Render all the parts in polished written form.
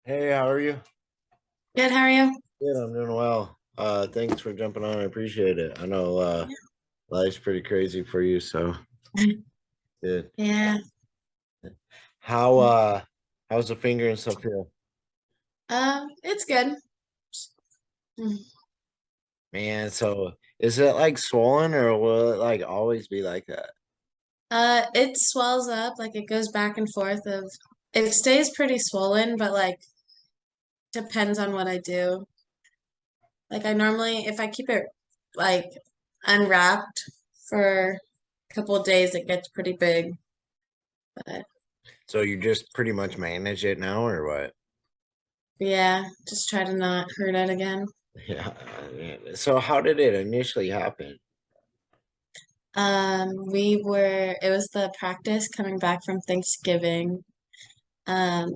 Hey, how are you? Good, how are you? Good, I'm doing well. Thanks for jumping on. I appreciate it. I know life's pretty crazy for you, so good. Yeah. How's the finger and stuff feel? It's good. Man, so is it like swollen or will it like always be like that? It swells up, like it goes back and forth of it stays pretty swollen, but like depends on what I do. Like I normally if I keep it like unwrapped for a couple of days, it gets pretty big. But So you just pretty much manage it now or what? yeah, just try to not hurt it again. Yeah. Man. So how did it initially happen? It was the practice coming back from Thanksgiving.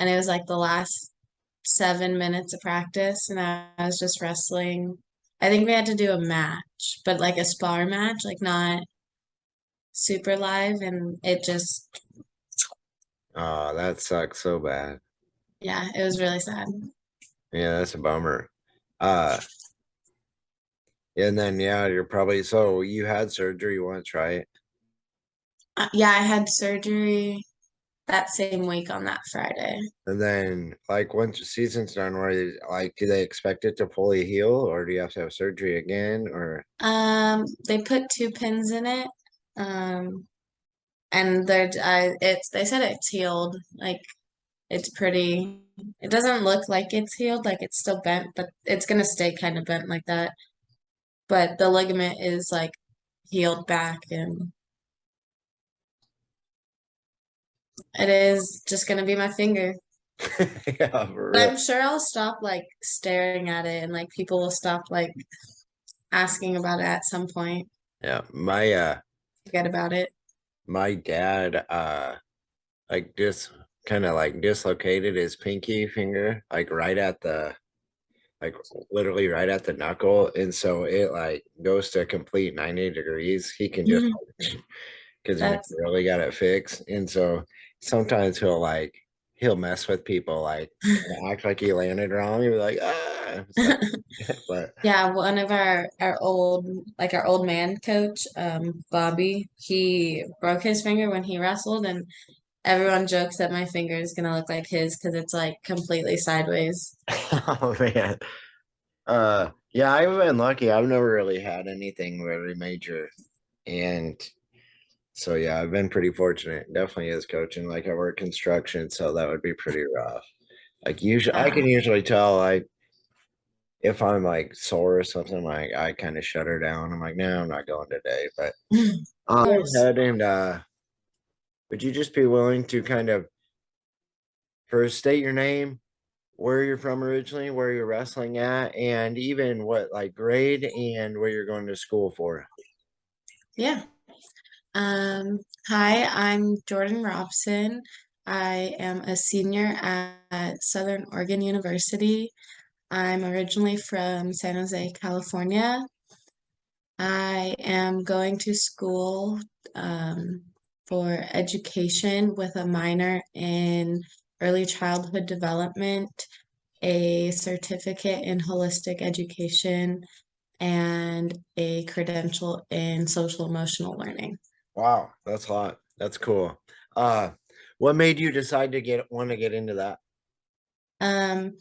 And it was like the last 7 minutes of practice, and I was just wrestling. I think we had to do a match, but like a spar match, like not super live, and it just, Oh, that sucks so bad. yeah, it was really sad. Yeah, that's a bummer. Uh, and then yeah, you're probably so you had surgery once, right? Yeah, I had surgery that same week on that Friday. And then, like, once the season's done, like, do they expect it to fully heal, or do you have to have surgery again? Or They put two pins in it, um, and they said it's healed. Like it's pretty. It doesn't look like it's healed, like it's still bent, but it's gonna stay kind of bent like that. But the ligament is like healed back and it is just gonna be my finger. yeah, for But real. I'm sure I'll stop like staring at it and like people will stop like asking about it at some point. Yeah, Forget about it. my dad like kind of like dislocated his pinky finger, like right at the like literally right at the knuckle, and so it like goes to a complete 90 degrees. He can just Mhm. because he never That's really got it fixed. And so sometimes he'll mess with people like act like he landed wrong. He'll be like, ah, stuff. But yeah, one of our old man coach, Bobby, he broke his finger when he wrestled and everyone jokes that my finger is gonna look like his because it's like completely sideways. oh man. Yeah, I've been lucky. I've never really had anything really major. And so yeah, I've been pretty fortunate. Definitely as coaching. Like I work construction, so that would be pretty rough. Like usually I Uh, can usually tell like if I'm like sore or something, like I kind of shut her down. I'm like, no, I'm not going today. But of go course. ahead and would you just be willing to kind of first state your name, where you're from originally, where you're wrestling at, and even what like grade and where you're going to school for? Yeah. Um, Hi, I'm Jordynn Robson. I am a senior at Southern Oregon University. I'm originally from San Jose, California. I am going to school for education with a minor in early childhood development, a certificate in holistic education, and a credential in social emotional learning. Wow, that's hot. That's cool. Uh, what made you decide to get into that? Um,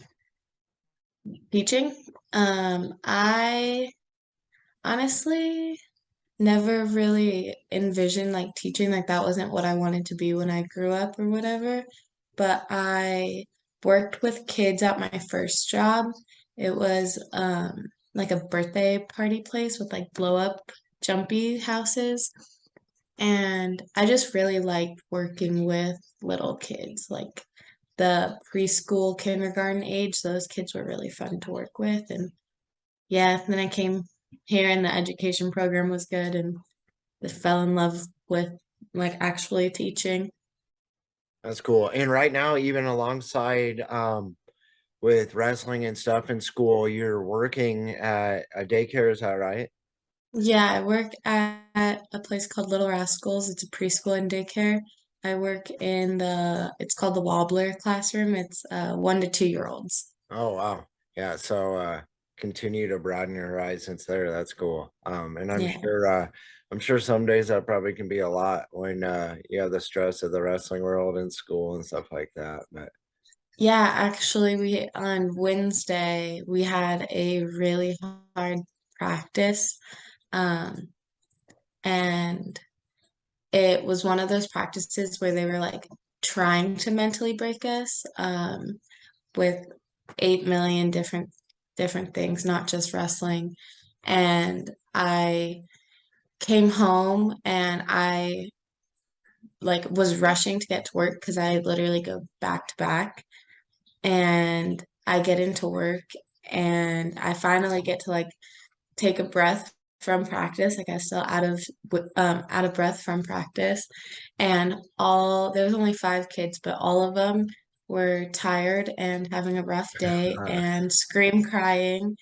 Teaching. I honestly never really envisioned like teaching, like that wasn't what I wanted to be when I grew up or whatever. But I worked with kids at my first job. It was like a birthday party place with like blow up jumpy houses. And I just really liked working with little kids, like the preschool, kindergarten age. Those kids were really fun to work with. And yeah, then I came here and the education program was good and I fell in love with like actually teaching. That's cool. And right now, even alongside with wrestling and stuff in school, you're working at a daycare, is that right? Yeah, I work at a place called Little Rascals. It's a preschool and daycare. I work in it's called the Wobbler classroom. It's 1 to 2 year olds. Oh wow. Yeah, so continue to broaden your horizons there. That's cool. And Yeah. I'm sure some days that probably can be a lot when you have the stress of the wrestling world and school and stuff like that. But Yeah, actually, we on Wednesday we had a really hard practice. Um, and it was one of those practices where they were like trying to mentally break us, with 8 million different things, not just wrestling. And I came home and I like was rushing to get to work because I literally go back to back. And I get into work and I finally get to like take a breath from practice. Like I still out of breath from practice. And all there was only 5 kids, but all of them were tired and having a rough day and scream crying.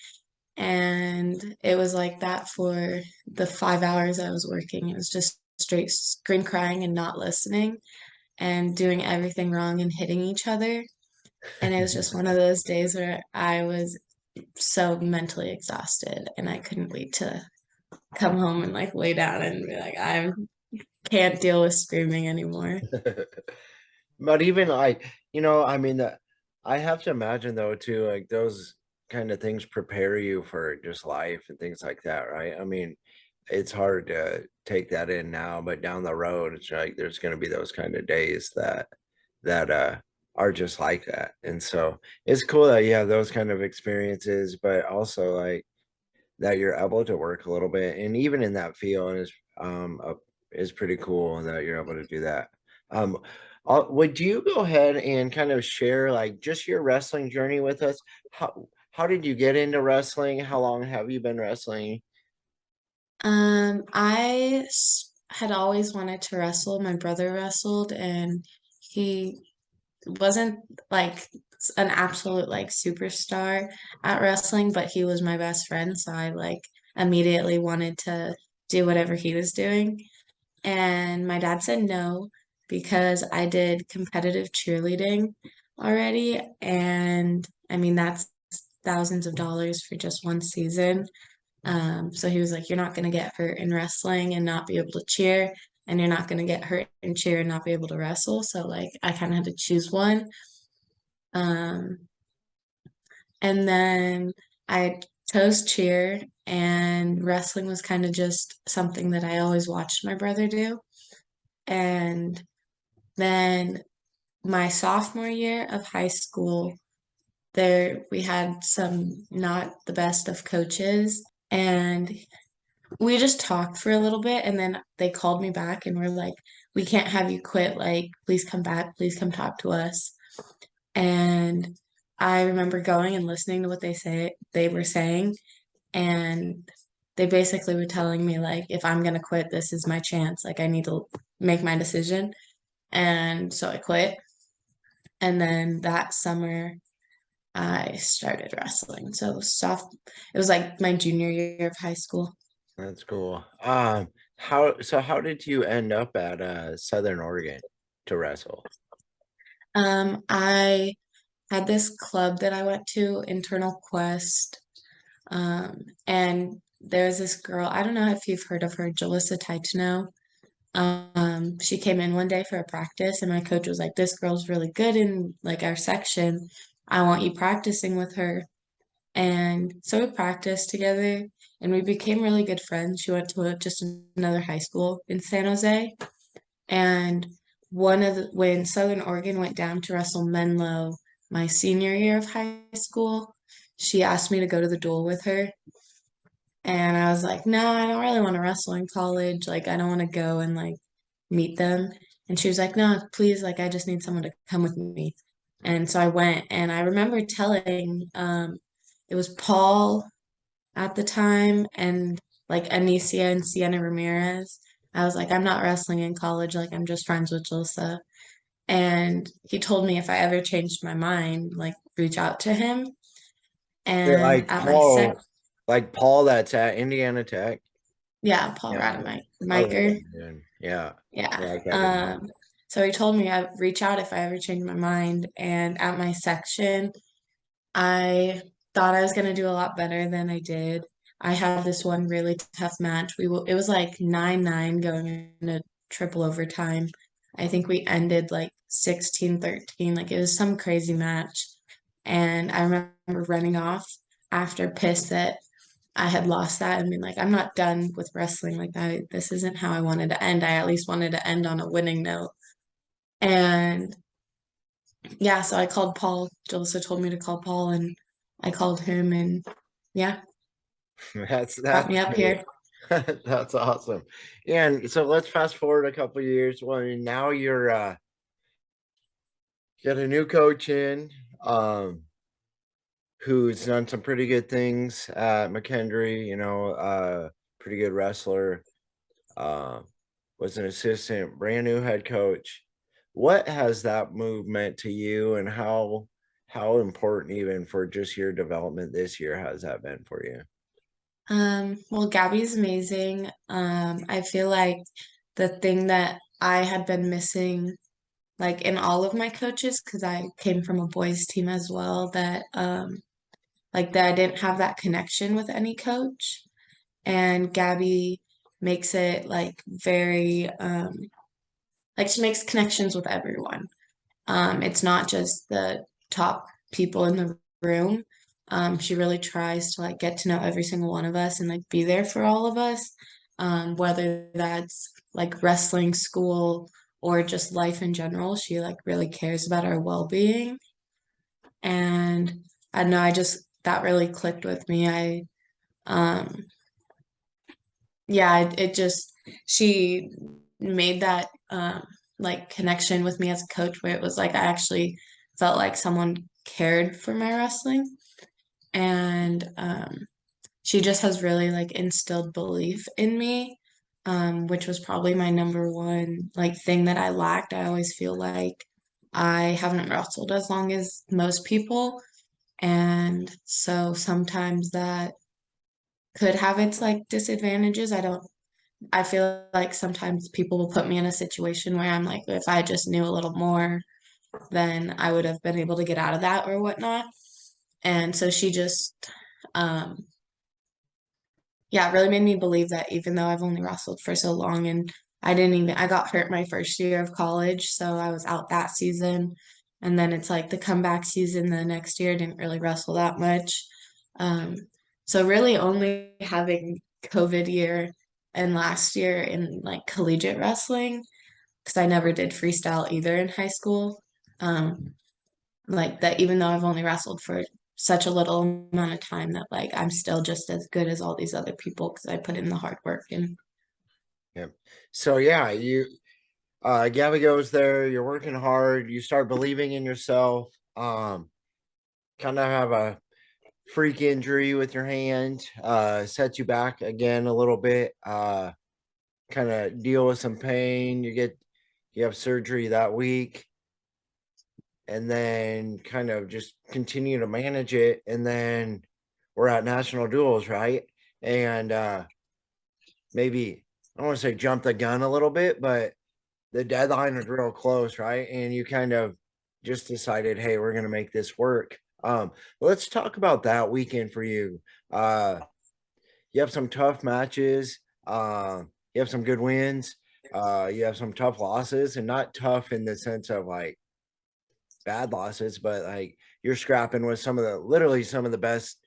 And it was like that for the 5 hours I was working. It was just straight scream crying and not listening and doing everything wrong and hitting each other. And it was just one of those days where I was so mentally exhausted and I couldn't wait to come home and like lay down and be like, I can't deal with screaming anymore. but even like, I mean that I have to imagine though too, like those kind of things prepare you for just life and things like that, right? I mean, it's hard to take that in now, but down the road, it's like there's going to be those kind of days that are just like that. And so it's cool that you have those kind of experiences, but also like that you're able to work a little bit, and even in that field is pretty cool that you're able to do that. Um, would you go ahead and kind of share like just your wrestling journey with us? How did you get into wrestling? How long have you been wrestling? Had always wanted to wrestle. My brother wrestled and he wasn't like an absolute like superstar at wrestling, but he was my best friend, so I like immediately wanted to do whatever he was doing. And my dad said no because I did competitive cheerleading already. And I mean, that's thousands of dollars for just one season. So he was like, you're not going to get hurt in wrestling and not be able to cheer, and you're not going to get hurt in cheer and not be able to wrestle. So, like, I kind of had to choose one. Um, and then I chose cheer, and wrestling was kind of just something that I always watched my brother do. And then my sophomore year of high school, there we had some not the best of coaches, and we just talked for a little bit, and then they called me back and were like, "We can't have you quit. Like, please come back. Please come talk to us." And I remember going and listening to what they were saying, and they basically were telling me like, if I'm gonna quit, this is my chance. Like, I need to make my decision. And so I quit. And then that summer, I started wrestling. So it was like my junior year of high school. That's cool. How did you end up at Southern Oregon to wrestle? I had this club that I went to, Internal Quest, and there's this girl. I don't know if you've heard of her, Jalissa Taitano. She came in one day for a practice, and my coach was like, "This girl's really good in like our section. I want you practicing with her." And so we practiced together, and we became really good friends. She went to just another high school in San Jose, and when Southern Oregon went down to wrestle Menlo my senior year of high school, she asked me to go to the duel with her. And I was like, no, I don't really want to wrestle in college. Like, I don't want to go and like meet them. And she was like, no, please, like, I just need someone to come with me. And so I went, and I remember telling, it was Paul at the time and like Anicia and Sienna Ramirez. I was like, I'm not wrestling in college. Like, I'm just friends with Jilsa. And he told me if I ever changed my mind, like, reach out to him. Wait, And at my sec, Like Paul that's at Indiana Tech. yeah, Paul Yeah, Rademacher. I love that dude. Yeah, I Yeah. like that guy. So he told me I'd reach out if I ever change my mind. And at my section, I thought I was going to do a lot better than I did. I had this one really tough match. It was like 9-9 going into triple overtime. I think we ended like 16-13. Like it was some crazy match. And I remember running off after pissed that I had lost that and being like, I'm not done with wrestling. Like this isn't how I wanted to end. I at least wanted to end on a winning note. And yeah, so I called Paul. Jalissa told me to call Paul, and I called him, and yeah, brought That's me up great. here. That's awesome. And so let's fast forward a couple years. Well, now you're got a new coach in, who's done some pretty good things at McKendree, pretty good wrestler. Uh, was an assistant, brand new head coach. What has that move meant to you, and how important even for just your development this year has that been for you? Well, Gabby's amazing. I feel like the thing that I had been missing, like in all of my coaches, because I came from a boys team as well, that I didn't have that connection with any coach. And Gabby makes it like very, like she makes connections with everyone. It's not just the top people in the room. She really tries to like get to know every single one of us and like be there for all of us, whether that's like wrestling, school, or just life in general. She like really cares about our well-being. And I know I just that really clicked with me. Um, yeah, it just she made that like connection with me as a coach where it was like I actually felt like someone cared for my wrestling and she just has really like instilled belief in me, which was probably my number one like thing that I lacked. I always feel like I haven't wrestled as long as most people, and so sometimes that could have its like disadvantages. I feel like sometimes people will put me in a situation where I'm like, if I just knew a little more, then I would have been able to get out of that or whatnot. And so she just, um, yeah, it really made me believe that even though I've only wrestled for so long and I got hurt my first year of college, so I was out that season. And then it's like the comeback season the next year, didn't really wrestle that much. Um, so really only having COVID year and last year in like collegiate wrestling, because I never did freestyle either in high school. Um, like that, even though I've only wrestled for such a little amount of time, that like I'm still just as good as all these other people because I put in the hard work. And Yep. So yeah, Gabby goes there, you're working hard, you start believing in yourself. Kind of have a freak injury with your hand, set you back again a little bit. Kind of deal with some pain. You have surgery that week, and then kind of just continue to manage it. And then we're at national duels, right? And maybe I don't want to say jump the gun a little bit, but the deadline was real close, right? And you kind of just decided, hey, we're gonna make this work. Let's talk about that weekend for you. You have some tough matches. You have some good wins. You have some tough losses, and not tough in the sense of like bad losses, but like you're scrapping with literally some of the best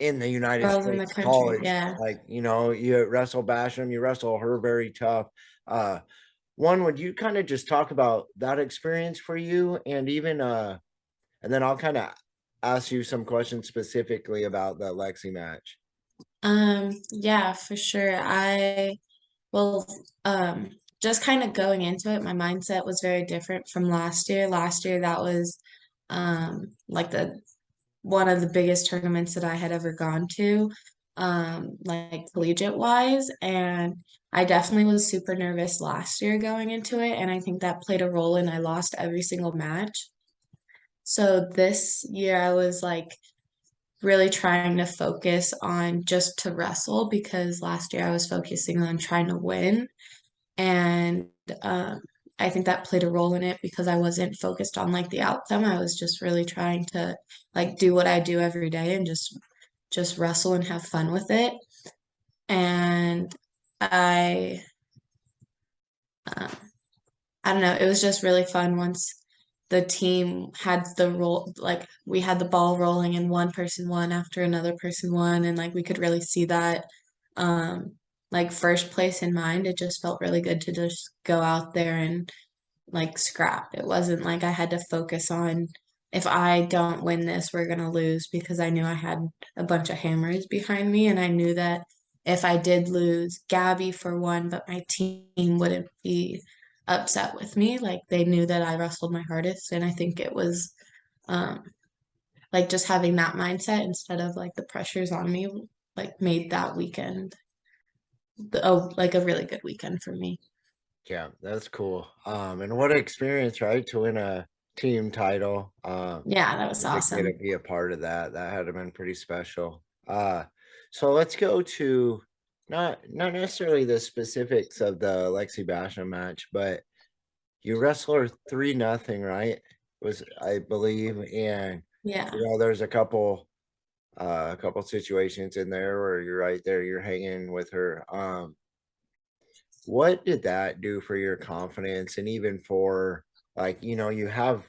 in the United girls in the States country, college. yeah. Like, you wrestle Basham, you wrestle her very tough. Uh, one, would you kind of just talk about that experience for you, and even and then I'll kind of ask you some questions specifically about the Lexi match. Yeah, for sure. Well, just kind of going into it, my mindset was very different from last year. Last year, that was like the one of the biggest tournaments that I had ever gone to, like collegiate wise. And I definitely was super nervous last year going into it. And I think that played a role in I lost every single match. So this year I was like really trying to focus on just to wrestle because last year I was focusing on trying to win. And um, I think that played a role in it because I wasn't focused on like the outcome. I was just really trying to like do what I do every day and just wrestle and have fun with it. And I um, I don't know, it was just really fun once the team had the roll, like we had the ball rolling and one person won after another person won, and like we could really see that um like first place in mind. It just felt really good to just go out there and like scrap. It wasn't like I had to focus on if I don't win this, we're gonna lose because I knew I had a bunch of hammers behind me and I knew that if I did lose, Gabby for one, but my team wouldn't be upset with me. Like they knew that I wrestled my hardest and I think it was um like just having that mindset instead of like the pressures on me like made that weekend like a really good weekend for me. Yeah, that's cool. And what an experience, right? To win a team title. Yeah, that was To get to awesome. be a part of that. That had to been pretty special. So let's go to not necessarily the specifics of the Lexi Basham match, but you wrestle her 3-0, right? Was I believe, and Yeah. there's a couple situations in there where you're right there, you're hanging with her. What did that do for your confidence and even for like, you have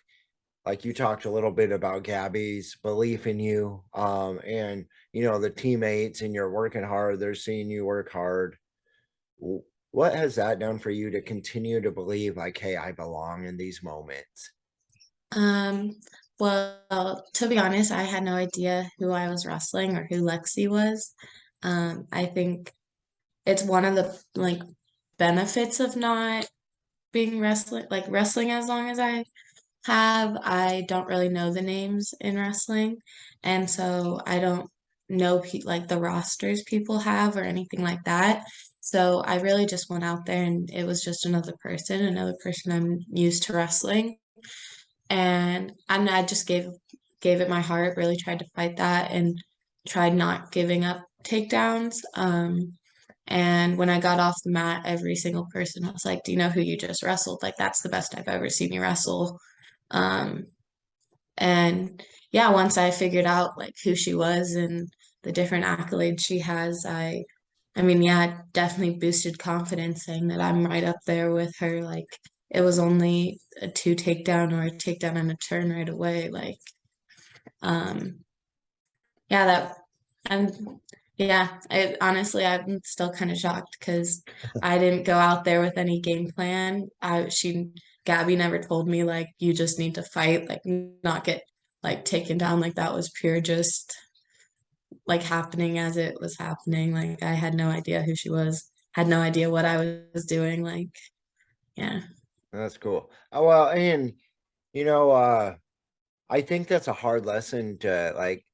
like you talked a little bit about Gabby's belief in you, and the teammates and you're working hard, they're seeing you work hard. What has that done for you to continue to believe like, hey, I belong in these moments? Um, well, to be honest, I had no idea who I was wrestling or who Lexi was. I think it's one of the like benefits of not being wrestling as long as I have. I don't really know the names in wrestling, and so I don't know pe like the rosters people have or anything like that. So I really just went out there and it was just another person I'm used to wrestling. And I just gave it my heart, really tried to fight that and tried not giving up takedowns. And when I got off the mat, every single person was like, "Do you know who you just wrestled? Like that's the best I've ever seen you wrestle." Um, and yeah, once I figured out like who she was and the different accolades she has, I mean, yeah, it definitely boosted confidence saying that I'm right up there with her. Like it was only a two takedown or a takedown and a turn right away. Um, yeah, that I'm, yeah, I honestly, I'm still kind of shocked because I didn't go out there with any game plan. Gabby never told me like you just need to fight, like not get like taken down. Like that was pure just like happening as it was happening. Like I had no idea who she was, had no idea what I was doing. Like, yeah. That's cool. Oh well, and you know, uh, I think that's a hard lesson to like.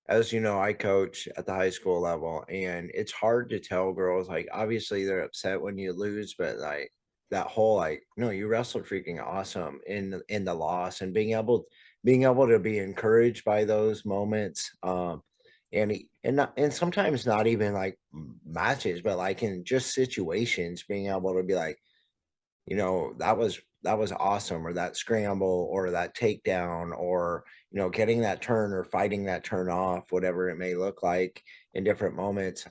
As you know, I coach at the high school level, and it's hard to tell girls like obviously they're upset when you lose, but like that whole like no, you wrestled freaking awesome in the loss, and being able to be encouraged by those moments, and sometimes not even like matches, but like in just situations, being able to be like that was awesome, or that scramble or that takedown, or getting that turn or fighting that turn off, whatever it may look like in different moments.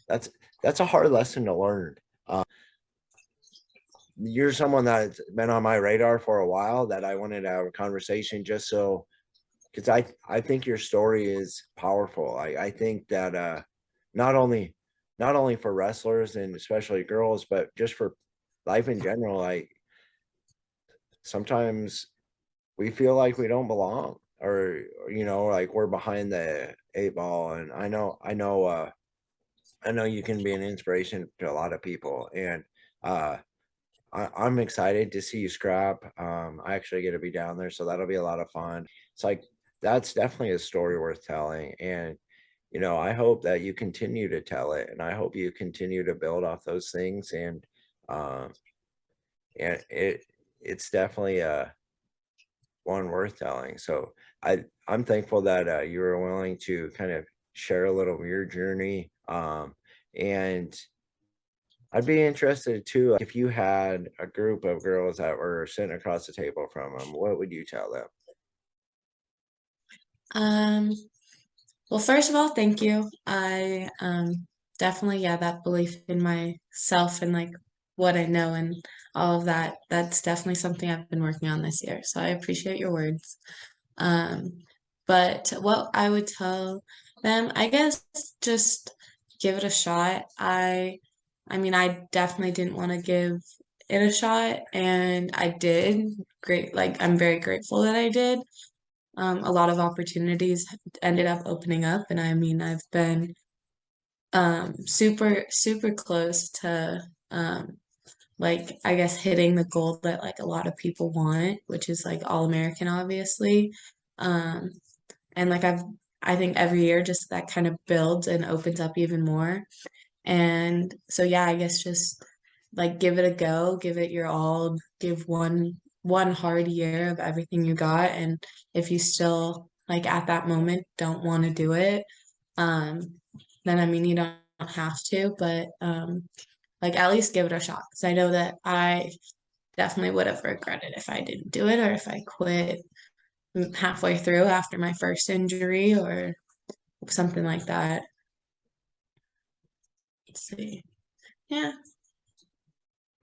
That's that's a hard lesson to learn. You're someone that's been on my radar for a while that I wanted to have a conversation just so because I think your story is powerful. I think that not only for wrestlers and especially girls, but just for life in general, like sometimes we feel like we don't belong, or like we're behind the eight ball. And I know you can be an inspiration to a lot of people, and uh I'm excited to see you scrap. I actually get to be down there, so that'll be a lot of fun. It's like that's definitely a story worth telling, and I hope that you continue to tell it, and I hope you continue to build off those things. Um and it's definitely one worth telling. So I'm thankful that you were willing to kind of share a little of your journey, and I'd be interested too if you had a group of girls that were sitting across the table from them, what would you tell them? Um, well, first of all, thank you. I definitely, yeah, that belief in myself and like what I know and all of that, that's definitely something I've been working on this year. So I appreciate your words. Um, but what I would tell them, I guess just give it a shot. I mean, I definitely didn't want to give it a shot, and I did. Great, like I'm very grateful that I did. A lot of opportunities ended up opening up, and I mean, I've been super, super close to like I guess hitting the goal that like a lot of people want, which is like all American, obviously. Um, and like I think every year just that kind of builds and opens up even more. And so yeah, I guess just like give it a go, give it your all, give one hard year of everything you got. And if you still like at that moment don't want to do it, um, then I mean you don't have to, but like at least give it a shot. Because I know that I definitely would have regretted if I didn't do it or if I quit halfway through after my first injury or something like that. Let's see. Yeah.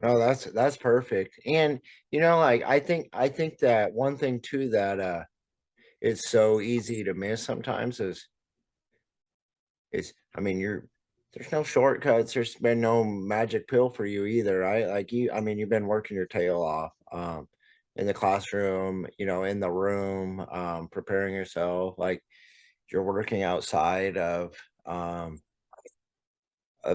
No, that's perfect. And like I think that one thing too that it's so easy to miss sometimes is I mean there's no shortcuts, there's been no magic pill for you either, right? Like I mean you've been working your tail off in the classroom, in the room, preparing yourself, like you're working outside of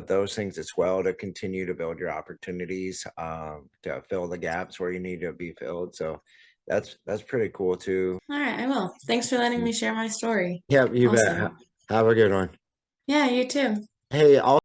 those things as well to continue to build your opportunities, to fill the gaps where you need to be filled. So that's pretty cool too. All right, I will. Thanks for letting me share my story. Yep, you bet. Also. Have a good one. Yeah, you too. Hey, I'll